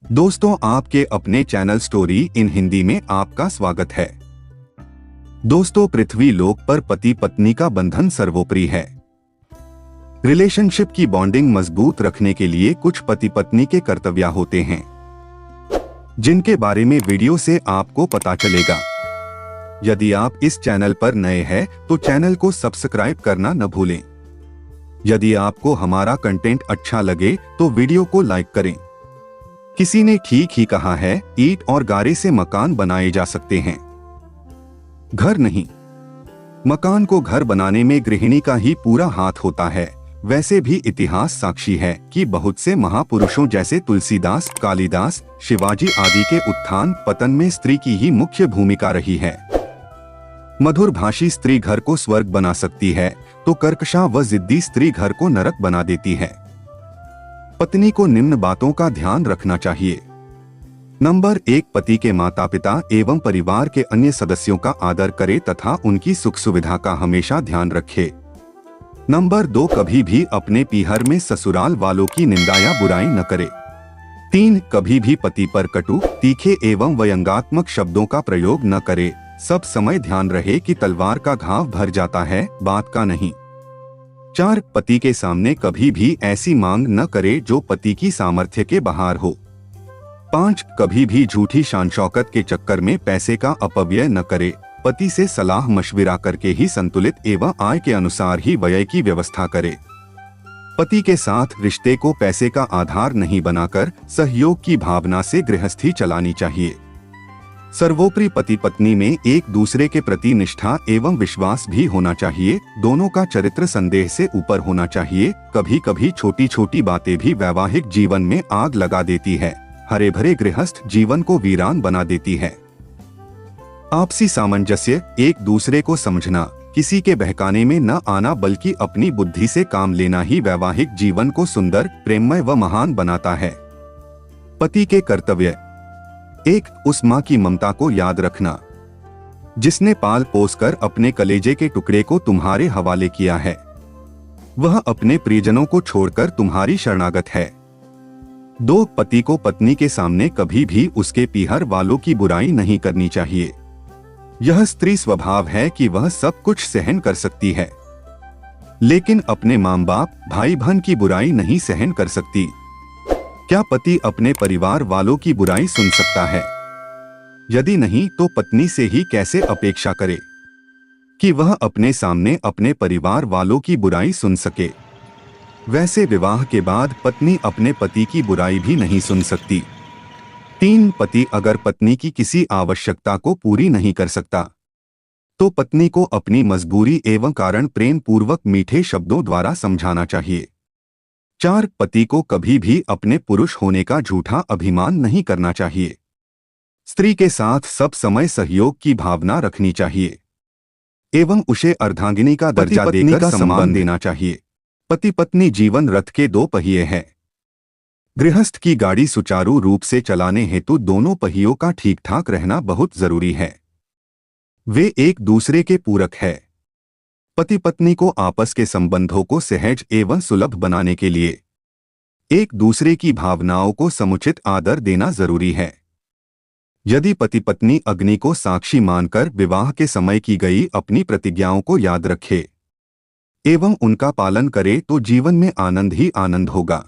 दोस्तों, आपके अपने चैनल स्टोरी इन हिंदी में आपका स्वागत है। दोस्तों, पृथ्वी लोक पर पति पत्नी का बंधन सर्वोपरि है। रिलेशनशिप की बॉन्डिंग मजबूत रखने के लिए कुछ पति पत्नी के कर्तव्य होते हैं, जिनके बारे में वीडियो से आपको पता चलेगा। यदि आप इस चैनल पर नए हैं तो चैनल को सब्सक्राइब करना न भूलें। यदि आपको हमारा कंटेंट अच्छा लगे तो वीडियो को लाइक करें। किसी ने ठीक ही कहा है, ईंट और गारे से मकान बनाए जा सकते हैं, घर नहीं। मकान को घर बनाने में गृहिणी का ही पूरा हाथ होता है। वैसे भी इतिहास साक्षी है कि बहुत से महापुरुषों जैसे तुलसीदास, कालिदास, शिवाजी आदि के उत्थान पतन में स्त्री की ही मुख्य भूमिका रही है। मधुर भाषी स्त्री घर को स्वर्ग बना सकती है तो कर्कशा व जिद्दी स्त्री घर को नरक बना देती है। पत्नी को निम्न बातों का ध्यान रखना चाहिए। नंबर 1, पति के माता पिता एवं परिवार के अन्य सदस्यों का आदर करे तथा उनकी सुख सुविधा का हमेशा ध्यान रखे। नंबर 2, कभी भी अपने पीहर में ससुराल वालों की निंदा या बुराई न करे। 3, कभी भी पति पर कटु, तीखे एवं व्यंग्यात्मक शब्दों का प्रयोग न करे। सब समय ध्यान रहे कि तलवार का घाव भर जाता है, बात का नहीं। 4, पति के सामने कभी भी ऐसी मांग न करे जो पति की सामर्थ्य के बाहर हो। 5, कभी भी झूठी शान शौकत के चक्कर में पैसे का अपव्यय न करे। पति से सलाह मशविरा करके ही संतुलित एवं आय के अनुसार ही व्यय की व्यवस्था करे। पति के साथ रिश्ते को पैसे का आधार नहीं बनाकर सहयोग की भावना से गृहस्थी चलानी चाहिए। सर्वोपरि पति पत्नी में एक दूसरे के प्रति निष्ठा एवं विश्वास भी होना चाहिए। दोनों का चरित्र संदेह से ऊपर होना चाहिए। कभी कभी छोटी छोटी बातें भी वैवाहिक जीवन में आग लगा देती है, हरे भरे गृहस्थ जीवन को वीरान बना देती है। आपसी सामंजस्य, एक दूसरे को समझना, किसी के बहकाने में न आना बल्कि अपनी बुद्धि से काम लेना ही वैवाहिक जीवन को सुंदर, प्रेममय व महान बनाता है। पति के कर्तव्य: 1, उस माँ की ममता को याद रखना जिसने पाल पोस कर अपने कलेजे के टुकड़े को तुम्हारे हवाले किया है। वह अपने प्रियजनों को छोड़कर तुम्हारी शरणागत है। 2, पति को पत्नी के सामने कभी भी उसके पीहर वालों की बुराई नहीं करनी चाहिए। यह स्त्री स्वभाव है कि वह सब कुछ सहन कर सकती है, लेकिन अपने माँ बाप, भाई बहन की बुराई नहीं सहन कर सकती। क्या पति अपने परिवार वालों की बुराई सुन सकता है? यदि नहीं तो पत्नी से ही कैसे अपेक्षा करे कि वह अपने सामने अपने परिवार वालों की बुराई सुन सके। वैसे विवाह के बाद पत्नी अपने पति की बुराई भी नहीं सुन सकती। 3, पति अगर पत्नी की किसी आवश्यकता को पूरी नहीं कर सकता तो पत्नी को अपनी मजबूरी एवं कारण प्रेम पूर्वक मीठे शब्दों द्वारा समझाना चाहिए। 4, पति को कभी भी अपने पुरुष होने का झूठा अभिमान नहीं करना चाहिए। स्त्री के साथ सब समय सहयोग की भावना रखनी चाहिए एवं उसे अर्धांगिनी का दर्जा देकर सम्मान देना चाहिए। पति पत्नी जीवन रथ के 2 पहिए हैं। गृहस्थ की गाड़ी सुचारू रूप से चलाने हेतु दोनों पहियों का ठीक ठाक रहना बहुत जरूरी है। वे एक दूसरे के पूरक है। पति पत्नी को आपस के संबंधों को सहज एवं सुलभ बनाने के लिए एक दूसरे की भावनाओं को समुचित आदर देना जरूरी है। यदि पति पत्नी अग्नि को साक्षी मानकर विवाह के समय की गई अपनी प्रतिज्ञाओं को याद रखे एवं उनका पालन करे तो जीवन में आनंद ही आनंद होगा।